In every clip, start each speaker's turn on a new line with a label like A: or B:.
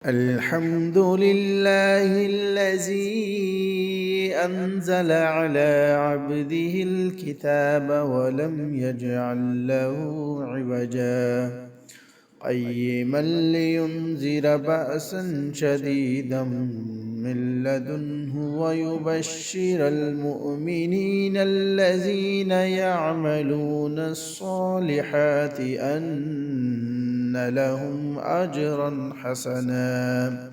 A: الحمد لله الذي أنزل على عبده الكتاب ولم يجعل له عوجا قيما لينذر بأسا شديدا من لدنه ويبشر المؤمنين الذين يعملون الصالحات أن لهم أجرا حسنا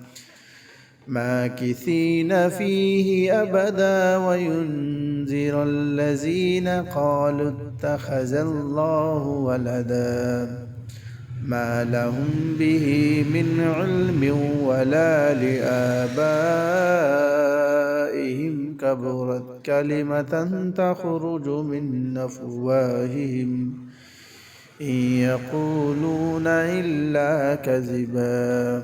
A: ماكثين فيه أبدا وينذر الذين قالوا اتخذ الله ولدا ما لهم به من علم ولا لآبائهم كبرت كلمة تخرج من أفواههم إن يقولون إلا كذبا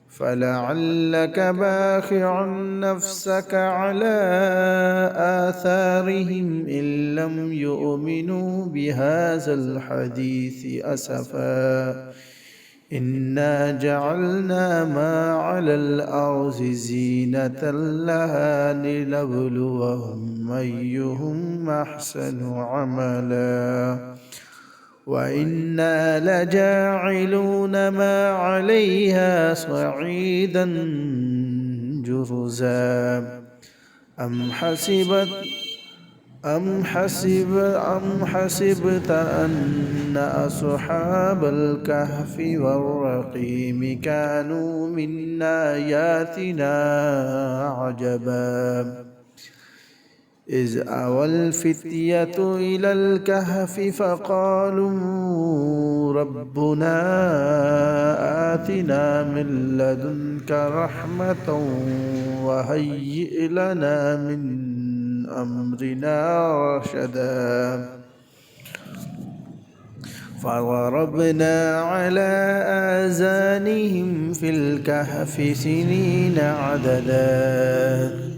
A: فلعلك باخع نفسك على آثارهم إن لم يؤمنوا بهذا الحديث أسفا إنا جعلنا ما على الأرض زينة لها لنبلوهم أيهم أحسن عملا وإنا لجاعلون ما عليها صعيدا جرزا أم حسبت أن أصحاب الكهف والرقيم كانوا من آياتنا عجبا إذ أوى الفتية إلى الكهف فقالوا ربنا آتنا من لدنك رحمة وهيئ لنا من أمرنا رشدا فضربنا على آذانهم في الكهف سنين عددا